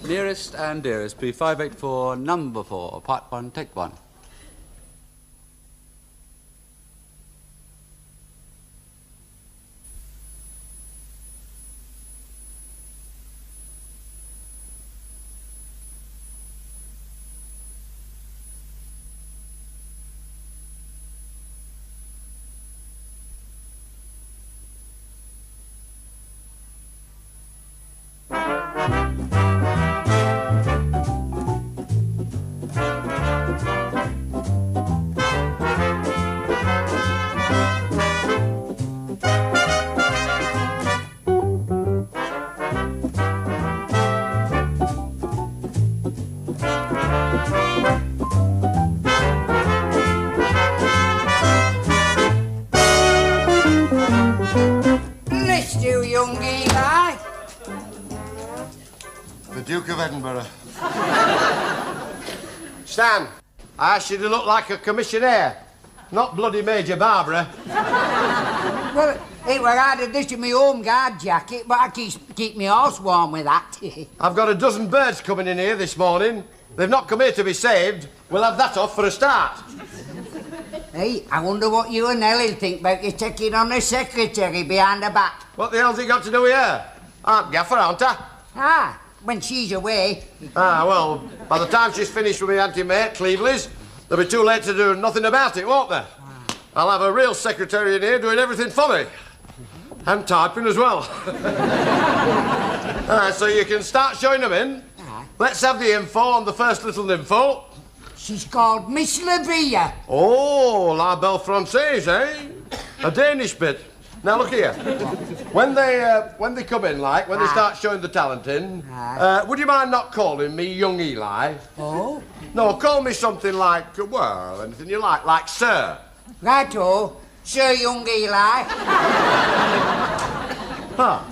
Nearest and Dearest, P584, number 4, part 1, take 1. Duke of Edinburgh. Stan, I asked you to look like a commissionaire, not bloody Major Barbara. Well, it were hard to dish in my home guard jacket, but I keep my horse warm with that. I've got a dozen birds coming in here this morning. They've not come here to be saved. We'll have that off for a start. Hey, I wonder what you and Ellie think about you taking on the secretary behind her back. What the hell's he got to do with her? I'm gaffer, aren't I? Ah, when she's away. Ah, well, by the time she's finished with my anti-mate, Cleveley's, they'll be too late to do nothing about it, won't they? I'll have a real secretary in here doing everything for me. And typing as well. So you can start showing them in. Let's have the info on the first little info. She's called Miss Lavia. Oh, la belle française, eh? A Danish bit. Now, look here. When they come in, like, when they start showing the talent in, would you mind not calling me young Eli? Oh? No, call me something like, well, anything you like Sir. Righto, Sir Young Eli. Huh.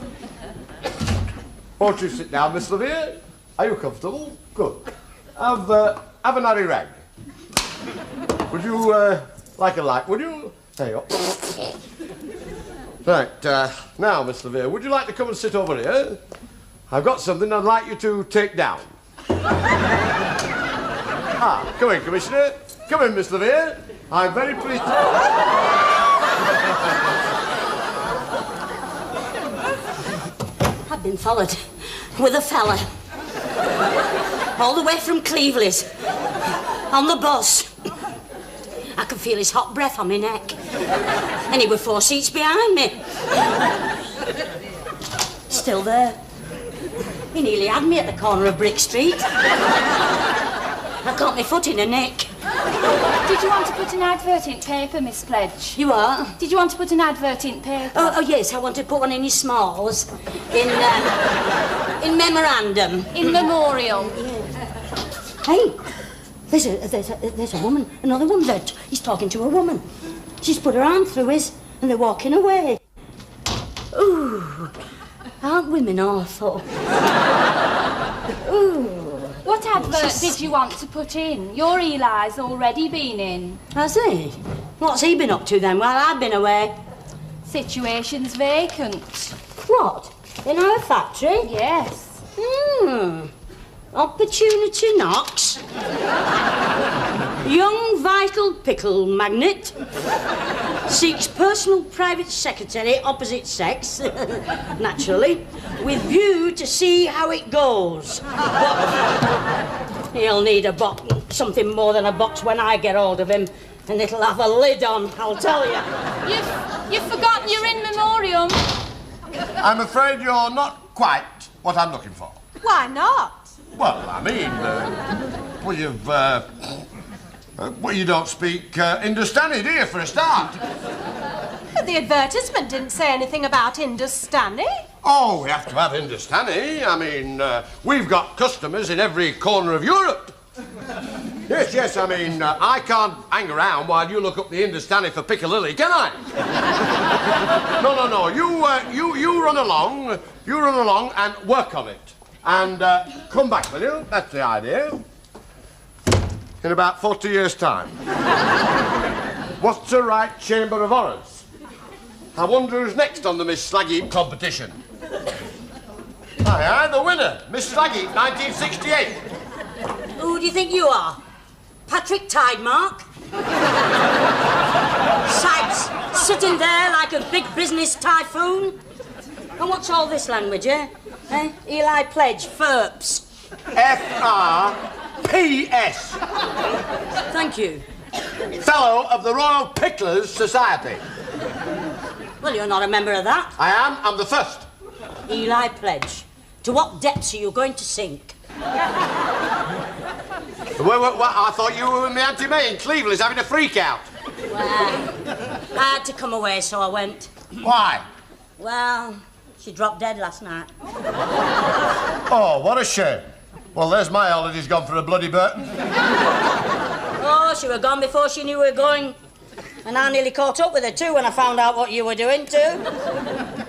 Won't you sit down, Miss Lavia? Are you comfortable? Good. Have an hurry rag. Would you, like a light, would you? There you go. Right, now, Miss Lavia, would you like to come and sit over here? I've got something I'd like you to take down. Come in, Commissioner. Come in, Miss Lavia. I'm very pleased to... I've been followed with a fella. All the way from Cleveley's. On the bus. I could feel his hot breath on my neck. And he were 4 seats behind me. Still there. He nearly had me at the corner of Brick Street. I caught my foot in a nick. Did you want to put an advert in paper, Miss Pledge? You what? Did you want to put an advert in paper? Oh, yes, I want to put one in his smalls. In memorandum. In memorial. Yeah. Hey, there's a woman, another woman there. He's talking to a woman. She's put her arm through his, and they're walking away. Ooh, aren't women awful? Ooh. What advert did you want to put in? Your Eli's already been in. Has he? What's he been up to then while I've been away? Situation's vacant. What? In our factory? Yes. Opportunity knocks. Young vital pickle magnet seeks personal private secretary opposite sex, naturally, with view to see how it goes. But he'll need a box, something more than a box when I get hold of him, and it'll have a lid on, I'll tell you. You've forgotten you're in memoriam. I'm afraid you're not quite what I'm looking for. Why not? Well, I mean, you don't speak Hindustani, do you, for a start? But the advertisement didn't say anything about Hindustani. Oh, we have to have Hindustani. I mean, we've got customers in every corner of Europe. Yes, I mean, I can't hang around while you look up the Hindustani for Piccadilly, can I? No, you run along and work on it. And come back, will you? That's the idea. In about 40 years' time. What's the right Chamber of Horrors? I wonder who's next on the Miss Slaggy competition. Aye, the winner, Miss Slaggy, 1968. Who do you think you are? Patrick Tidemark? Sykes, sitting there like a big business typhoon? And what's all this language, eh? Eli Pledge, FERPS. F-R-P-S. Thank you. Fellow of the Royal Picklers Society. Well, you're not a member of that. I am. I'm the first. Eli Pledge. To what depths are you going to sink? Well, I thought you were with me Auntie May in Cleveland's having a freak out. Well, I had to come away, so I went. Why? Well, she dropped dead last night. Oh, what a shame. Well, there's my holidays gone for a bloody Burton. Oh, she were gone before she knew we were going. And I nearly caught up with her, too, when I found out what you were doing, too.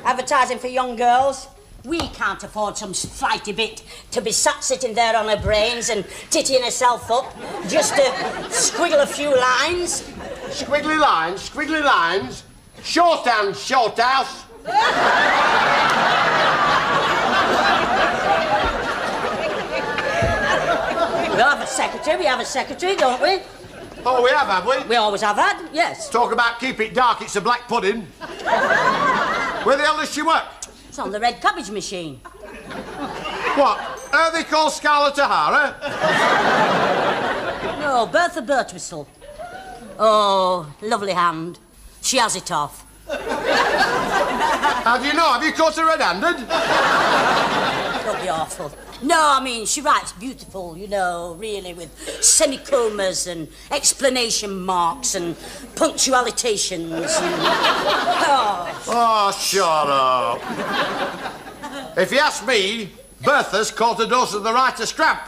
Advertising for young girls. We can't afford some flighty bit to be sitting there on her brains and tittying herself up just to squiggle a few lines. Squiggly lines, squiggly lines. Shorthand, short house. We have a secretary, don't we? Oh, we have we? We always have had, yes. Talk about keep it dark, it's a black pudding. Where the hell does she work? It's on the red cabbage machine. What? Are they called Scarlett O'Hara? No, Bertha Birtwistle. Oh, lovely hand. She has it off. How do you know? Have you caught her red-handed? Don't be awful. No, I mean, she writes beautiful, you know, really, with semicolons and exclamation marks and punctualitations and... Oh, shut up. If you ask me, Bertha's caught a dose of the writer's cramp.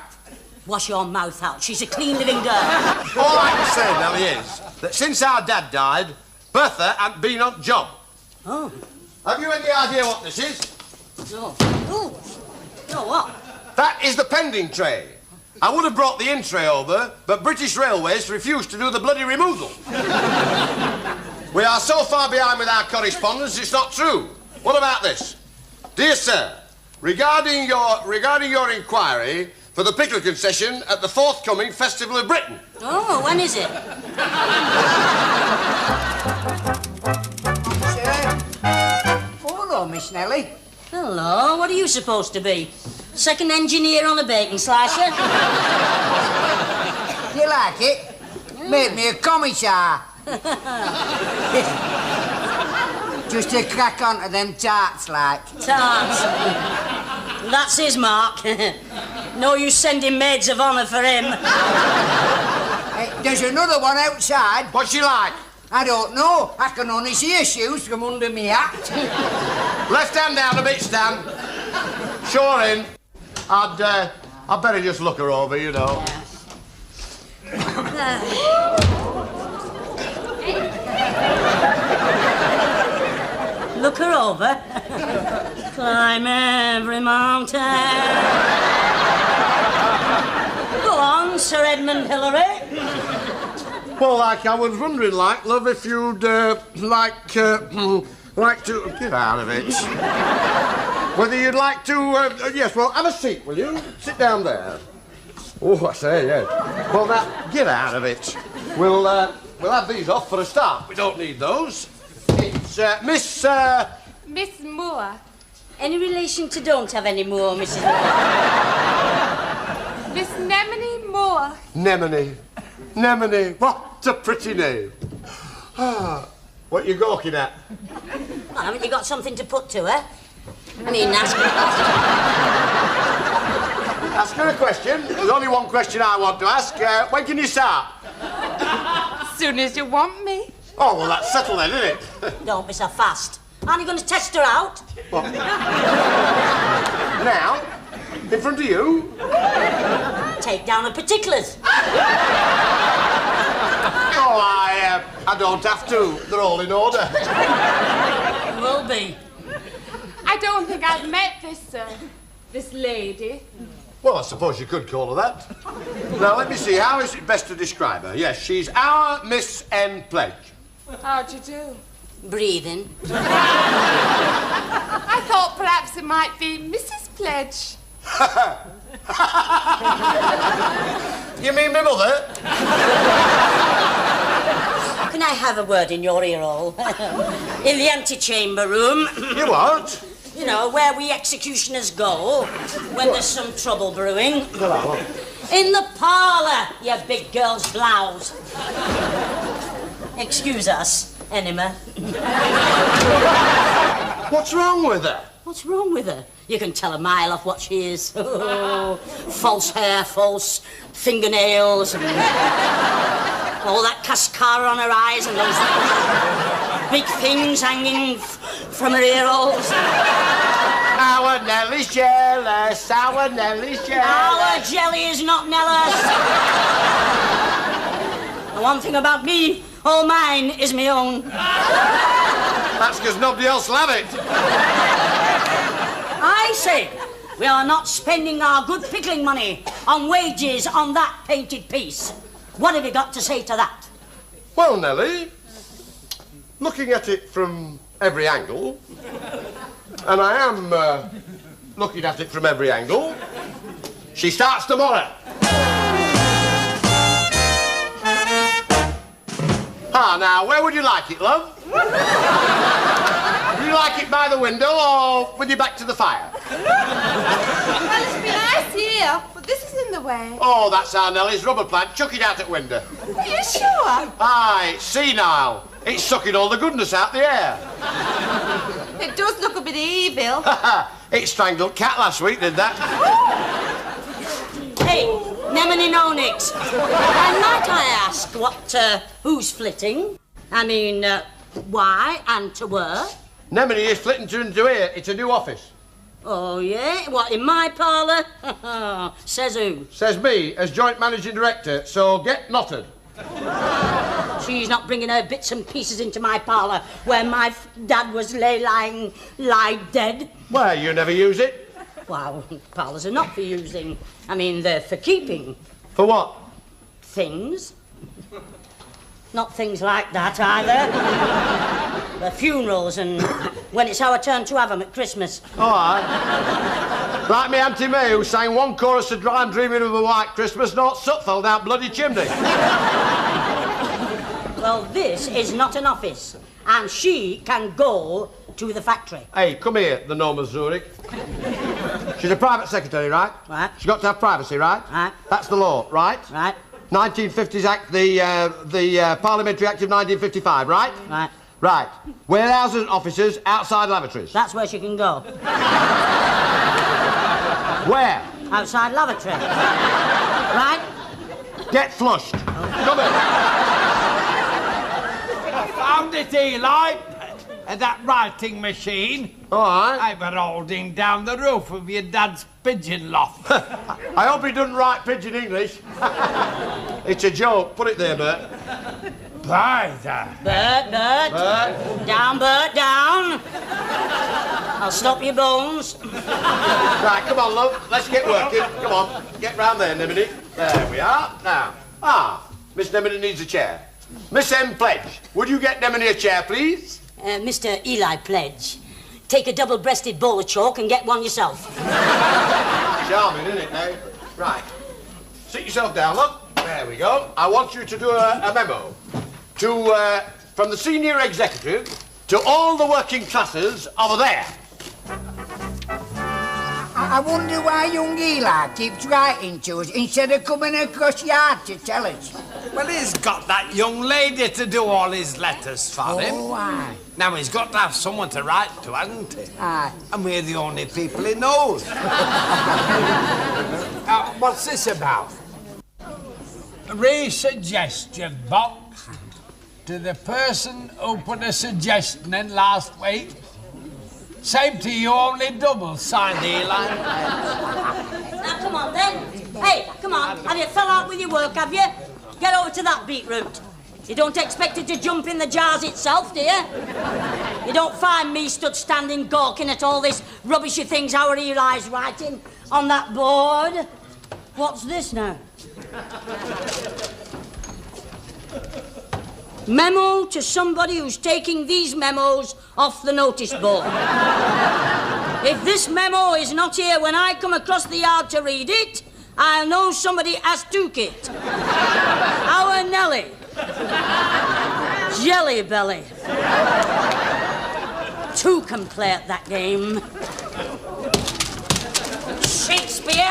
Wash your mouth out. She's a clean living girl. All I can say, Nellie, is that since our dad died, Bertha hasn't been on job. Oh. Have you any idea what this is? No. Oh. No, what? That is the pending tray. I would have brought the in tray over, but British Railways refused to do the bloody removal. We are so far behind with our correspondence, it's not true. What about this? Dear sir, regarding your inquiry for the pickle concession at the forthcoming Festival of Britain. Oh, when is it? Hello, Miss Nellie. Hello, what are you supposed to be? Second engineer on a bacon slicer? Do you like it? Made me a commissar. Just to crack on to them tarts, like. Tarts. That's his mark. No use sending maids of honour for him. Hey, there's another one outside. What's she like? I don't know. I can only see her shoes from under me hat. Left hand down a bit, Stan. Sure in. I'd better just look her over, you know. Look her over. Climb every mountain. Go on, Sir Edmund Hillary. Well, like, I was wondering, like, love, if you'd, like to... Get out of it. Whether you'd like to, yes, well, have a seat, will you? Sit down there. Oh, I say, yes. Well, now, get out of it. We'll have these off for a start. We don't need those. It's, Miss Moore. Any relation to don't have any more, Mrs. Miss Nemini Moore. Nemini. What a pretty name. What you gawking at? Well, haven't you got something to put to her? I mean, ask her a question. There's only one question I want to ask. When can you start? As soon as you want me. Oh, well, that's settled then, isn't it? Don't be so fast. Aren't you going to test her out? What? Now? In front of you? Take down the particulars. Oh, I don't have to. They're all in order. Will be. I don't think I've met this lady. Well, I suppose you could call her that. Now, let me see. How is it best to describe her? Yes, she's our Miss N. Pledge. How'd you do? Breathing. I thought perhaps it might be Mrs. Pledge. You mean my mother? Can I have a word in your ear hole? In the antechamber room. You won't. You know, where we executioners go when there's some trouble brewing. In the parlour, you big girl's blouse. Excuse us, Enema. What's wrong with her? What's wrong with her? You can tell a mile off what she is. Oh, false hair, false fingernails, and all that cascara on her eyes, and those big things hanging from her ear holes. Our Nellie's jealous, our Nellie's jealous. Our jelly is not Nella's. The one thing about me, all mine is my own. That's because nobody else will have it. I say, we are not spending our good pickling money on wages on that painted piece. What have you got to say to that? Well, Nellie, looking at it from every angle, and I am looking at it from every angle, she starts tomorrow. Ah, now, where would you like it, love? Would you like it by the window or with your back to the fire? Well, it'd be nice here, but this is in the way. Oh, that's our Nellie's rubber plant. Chuck it out at window. Are you sure? Aye, it's senile. It's sucking all the goodness out the air. It does look a bit evil. It strangled cat last week, did that? Hey, Nemini Nonix, might I ask who's flitting? I mean, why and to where? Nemini is flitting to and to here. It's a new office. Oh, yeah? What, in my parlour? Says who? Says me, as joint managing director, so get knotted. She's not bringing her bits and pieces into my parlour where my dad was lie dead. Well, you never use it. Well, parlours are not for using. I mean, they're for keeping. For what? Things. Not things like that, either. The funerals and when it's our turn to have them at Christmas. All right. Like me Auntie May, who sang one chorus of I'm Dreaming of a White Christmas, not soot fell down bloody chimney. Well, this is not an office, and she can go to the factory. Hey, come here, the Norma Zurich. She's a private secretary, right? Right. She's got to have privacy, right? Right. That's the law, right? Right. 1950s Act, the Parliamentary Act of 1955, right? Right. Right. Warehouses and offices outside lavatories. That's where she can go. Where? Outside lavatory. Right? Get flushed. Come in. I found it, Eli. That writing machine. All right. I were holding down the roof of your dad's pigeon loft. I hope he doesn't write pidgin English. It's a joke. Put it there, Bert. Bert. Bert. Down, Bert, down. I'll stop your bones. Right, come on, love. Let's get working. Come on. Get round there, Nemini. There we are. Now. Miss Nemini needs a chair. Miss M. Pledge, would you get Nemini a chair, please? Mr. Eli Pledge, take a double-breasted bowl of chalk and get one yourself. Charming, isn't it, now? Right. Sit yourself down, look. There we go. I want you to do a memo from the senior executive to all the working classes over there. I wonder why young Eli keeps writing to us instead of coming across yard to tell us. Well, he's got that young lady to do all his letters for him. Oh, aye. Now, he's got to have someone to write to, hasn't he? Aye. And we're the only people he knows. What's this about? Re-suggestion box to the person who put a suggestion in last week. Same to you, only double, signed Eli. Now, come on, then. Hey, come on. Have you fell out with your work, have you? Get over to that beetroot. You don't expect it to jump in the jars itself, do you? You don't find me stood standing gawking at all this rubbishy things our Eli's writing on that board. What's this now? Memo to somebody who's taking these memos off the notice board. If this memo is not here when I come across the yard to read it, I'll know somebody has took it. Our Nelly. Jelly belly. Two can play at that game. Shakespeare!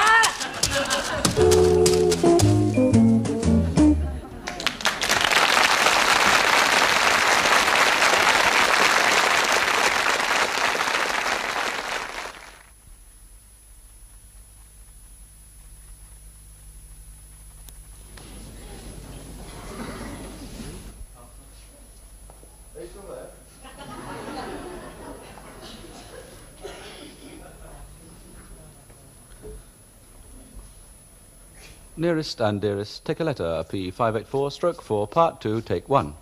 Nearest and Dearest, take a letter, P584, stroke 4, part 2, take 1.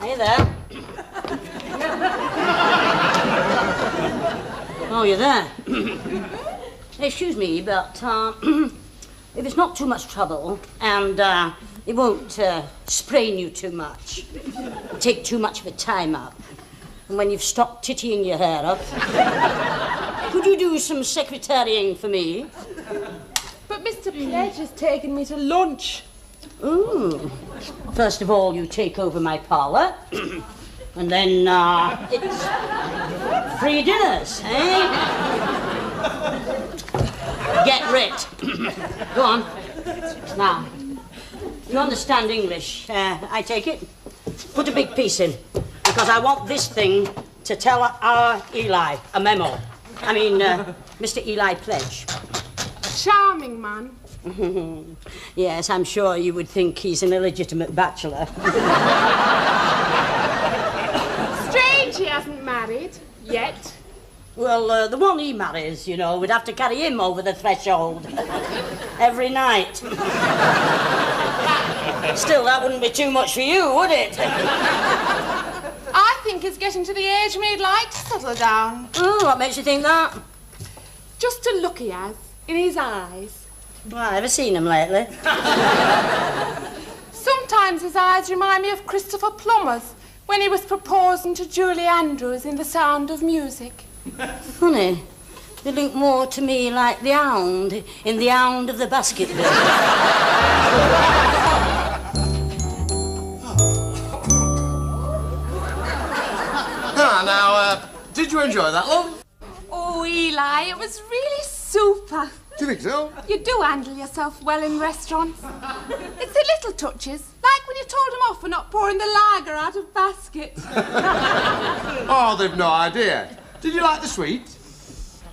Hey there. Oh, you're there. Excuse me, but if it's not too much trouble and it won't sprain you too much, take too much of a time up, and when you've stopped tittying your hair up, could you do some secretarying for me? But Mr. Pledge has taken me to lunch. Ooh. First of all, you take over my parlour, and then it's free dinners, eh? Get rid. Go on. Now, you understand English, I take it? Put a big piece in, because I want this thing to tell our Eli a memo. I mean, Mr. Eli Pledge. Charming man. Yes, I'm sure you would think he's an illegitimate bachelor. Strange he hasn't married yet. Well, the one he marries, you know, we'd have to carry him over the threshold every night. Still, that wouldn't be too much for you, would it? I think he's getting to the age when he'd like to settle down. Oh, what makes you think that? Just a look he has in his eyes. Well, I've never seen him lately. Sometimes his eyes remind me of Christopher Plummer's when he was proposing to Julie Andrews in The Sound of Music. Funny. They look more to me like the hound in The Hound of the Baskerville. Now, did you enjoy that, love? Oh, Eli, it was really super. Do you think so? You do handle yourself well in restaurants. It's the little touches, like when you told him off for not pouring the lager out of basket. Oh, they've no idea. Did you like the sweet?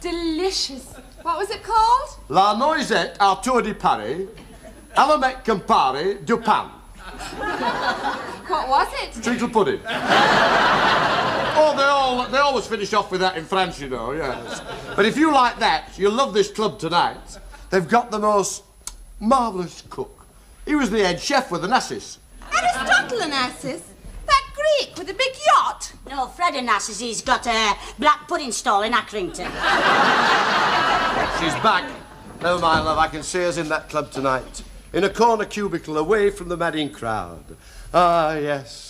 Delicious. What was it called? La noisette à tour de Paris, à la mec compare du pain. What was it? Treacle pudding. Oh, they always finish off with that in France, you know, yes. But if you like that, you'll love this club tonight. They've got the most marvellous cook. He was the head chef with Onassis. Aristotle Onassis? That Greek with the big yacht? No, Fred Onassis, he's got a black pudding stall in Accrington. She's back. Never mind, love, I can see us in that club tonight. In a corner cubicle away from the madding crowd. Ah, yes.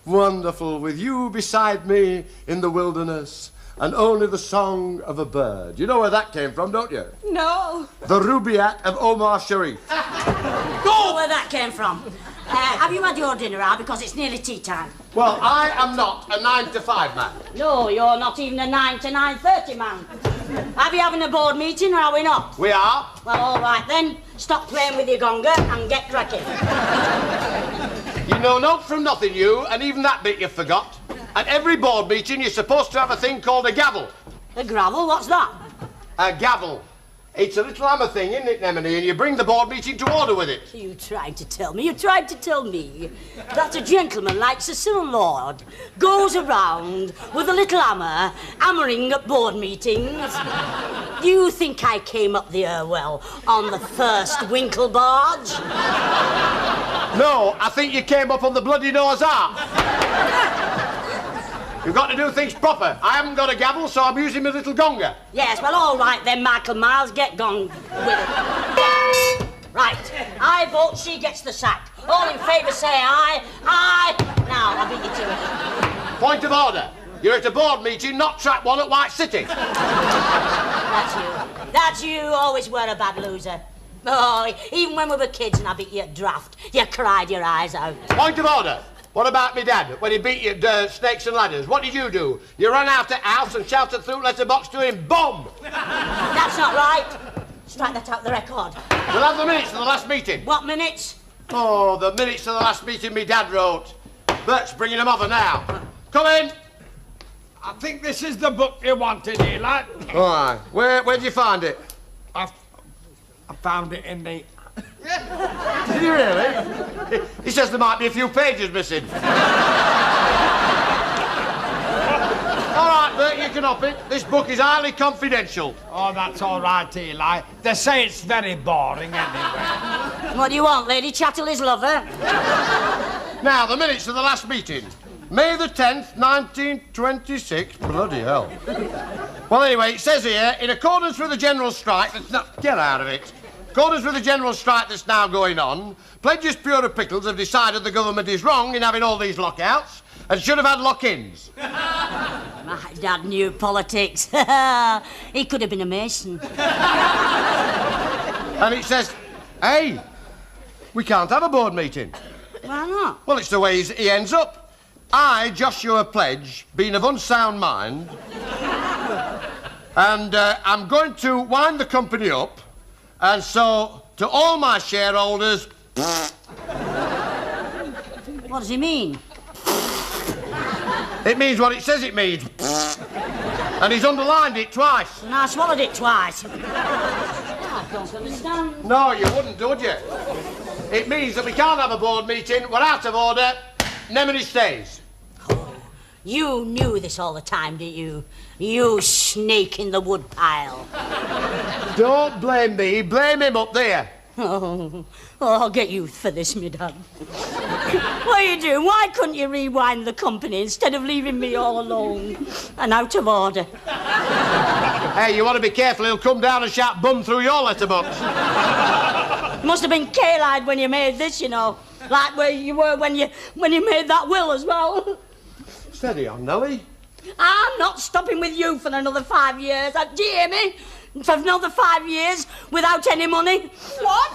Wonderful, with you beside me in the wilderness and only the song of a bird. You know where that came from, don't you? No. The Rubaiyat of Omar Sharif. Go where that came from. Have you had your dinner, Al? Because it's nearly tea time. Well, I am not a 9 to 5 man. No, you're not even a 9 to 9:30 man. Are we having a board meeting or are we not? We are. Well, all right then. Stop playing with your gonga and get cracking. You know naught from nothing, you, and even that bit you forgot. At every board meeting, you're supposed to have a thing called a gavel. A gravel? What's that? A gavel. It's a little hammer thing, isn't it, Nemini? And you bring the board meeting to order with it. You tried to tell me that a gentleman like Cecil Lord goes around with a little hammer, hammering at board meetings. Do you think I came up the Irwell on the first Winkle barge? No, I think you came up on the bloody Noah's Ark. You've got to do things proper. I haven't got a gavel, so I'm using my little gonger. Yes, well, all right then, Michael Miles, get gone with it. Right, I vote she gets the sack. All in favour say aye. Aye. Now, I'll beat you to it. Point of order. You're at a board meeting, not track 1 at White City. That's you. Always were a bad loser. Oh, even when we were kids and I beat you at draft, you cried your eyes out. Point of order. What about me dad, when he beat you at Snakes and Ladders? What did you do? You ran out the house and shouted through letterbox to him, bomb! That's not right. Strike that out the record. We'll have the minutes of the last meeting. What minutes? Oh, the minutes of the last meeting me dad wrote. Bert's bringing them over now. Come in. I think this is the book you wanted, Eli. All right. Where'd you find it? I found it in the... Did you really? He says there might be a few pages missing. All right, Bert, you can up it. This book is highly confidential. Oh, that's all right, Eli. They say it's very boring anyway. What do you want, Lady Chatterley's lover? Now, the minutes of the last meeting. May the 10th, 1926. Bloody hell. Well, anyway, it says here, in accordance with the general strike that's not... Get out of it. In accordance with the general strike that's now going on, Pledges Pure of Pickles have decided the government is wrong in having all these lockouts and should have had lock-ins. My dad knew politics. He could have been a mason. And it says, hey, we can't have a board meeting. Why not? Well, it's the way he ends up. I, Joshua Pledge, being of unsound mind, and I'm going to wind the company up, and so, to all my shareholders... What does he mean? It means what it says it means. And he's underlined it twice. And I swallowed it twice. I don't understand. No, you wouldn't, would you? It means that we can't have a board meeting, we're out of order, Nemini stays. You knew this all the time, didn't you? You snake in the woodpile. Don't blame me, blame him up there. Oh, I'll get you for this, me dad. What are you doing? Why couldn't you rewind the company instead of leaving me all alone and out of order? Hey, you want to be careful, he'll come down and shout bum through your letterbox. You must have been kale-eyed when you made this, you know. Like where you were when you made that will as well. Steady on, Nellie. I'm not stopping with you for another 5 years. Do you hear me? For another 5 years without any money. What?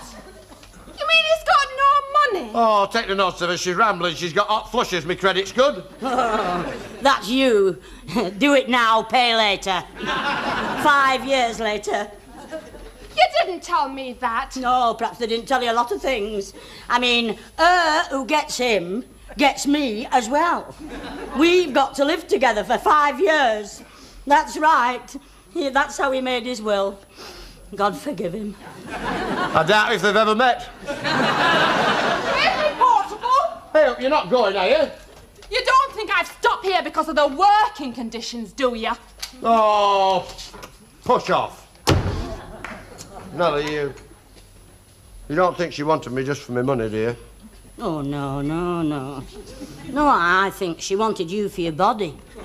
You mean he's got no money? Oh, take the notes of her. She's rambling. She's got hot flushes. My credit's good. Oh, that's you. Do it now, pay later. 5 years later. You didn't tell me that. No, perhaps they didn't tell you a lot of things. I mean, who gets him gets me as well. We've got to live together for 5 years. That's right. That's how he made his will. God forgive him. I doubt if they've ever met. Is it portable? Hey, you're not going, are you? You don't think I've stopped here because of the working conditions, do you? Oh, push off. Nellie, you don't think she wanted me just for my money, do you? Oh, no. No, I think she wanted you for your body. Do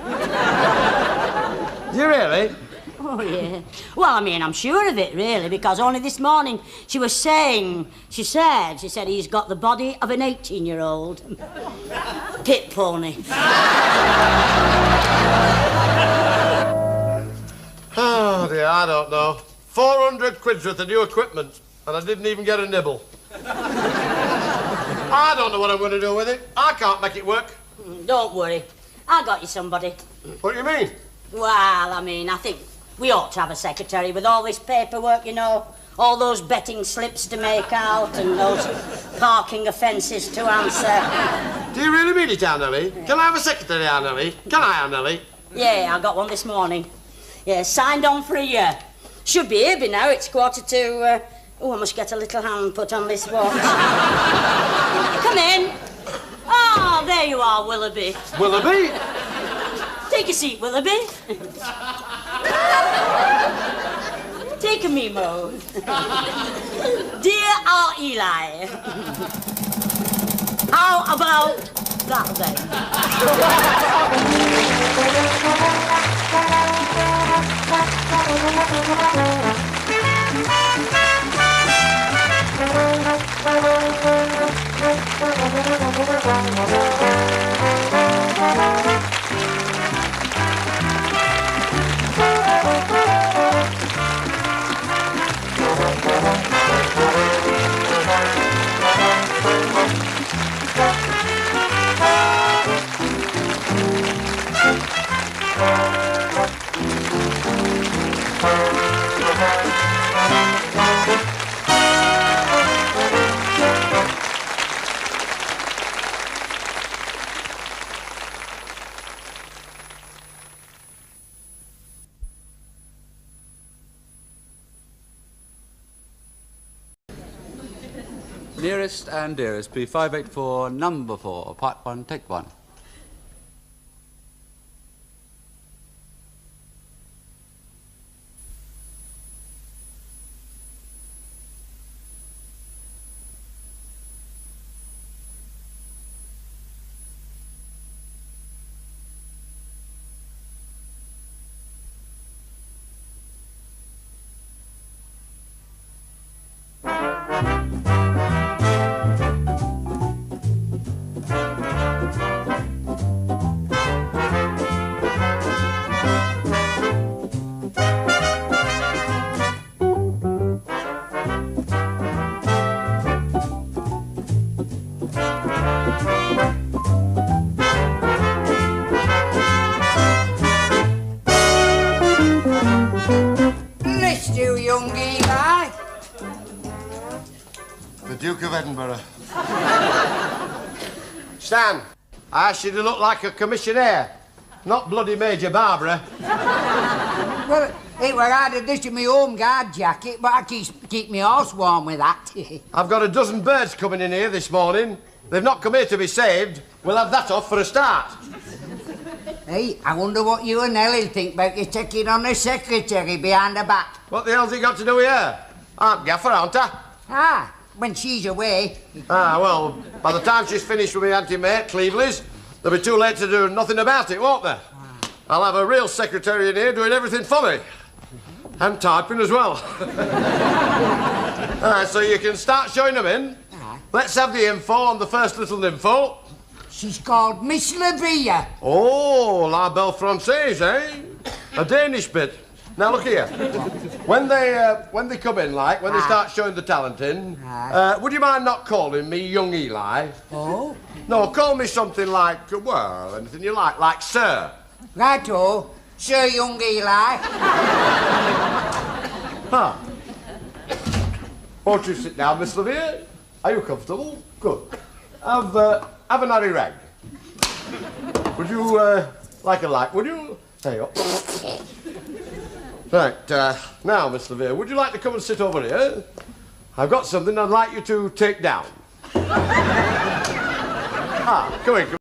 you really? Oh, yeah. Well, I mean, I'm sure of it, really, because only this morning she was saying, she said he's got the body of an 18-year-old. Pit pony. Oh, dear, I don't know. 400 quid's worth of new equipment, and I didn't even get a nibble. I don't know what I'm going to do with it. I can't make it work. Don't worry. I got you somebody. What do you mean? Well, I mean, I think we ought to have a secretary with all this paperwork, you know. All those betting slips to make out and those parking offences to answer. Do you really mean it, Anneli? Can I have a secretary, Anneli? Can I, Anneli? Yeah, I got one this morning. Yeah, signed on for a year. Should be here by now. It's 1:45. Oh, I must get a little hand put on this watch. Come in. Oh, there you are, Willoughby. Willoughby? Take a seat, Willoughby. Take a memo. Dear our Eli. How about that then? Nearest and Dearest, P584, number 4, part 1, take 1. Young Eli. The Duke of Edinburgh. Stan, I asked you to look like a commissionaire, not bloody Major Barbara. Well, it were hard to dish in my home guard jacket, but I keep my horse warm with that. I've got a dozen birds coming in here this morning. They've not come here to be saved. We'll have that off for a start. Hey, I wonder what you and Ellie think about you taking on the secretary behind her back. What the hell's he got to do with her? I'm gaffer, aren't I? Ah, when she's away. Ah, well, by the time she's finished with my anti-mate, Cleveley's, they'll be too late to do nothing about it, won't they? I'll have a real secretary in here doing everything for me. And typing as well. So you can start showing them in. Let's have the info on the first little nympho. She's called Miss Lavia. Oh, La Belle Française, eh? A Danish bit. Now, look here. When they come in, like, when they start showing the talent in, would you mind not calling me young Eli? Oh? No, call me something like, well, anything you like Sir. Righto, Sir Young Eli. Huh. Won't you sit down, Miss Lavia? Are you comfortable? Good. Have an Harry rag. Would you like a light? Would you? There you go. Right, now, Miss Lavia, would you like to come and sit over here? I've got something I'd like you to take down. Come in.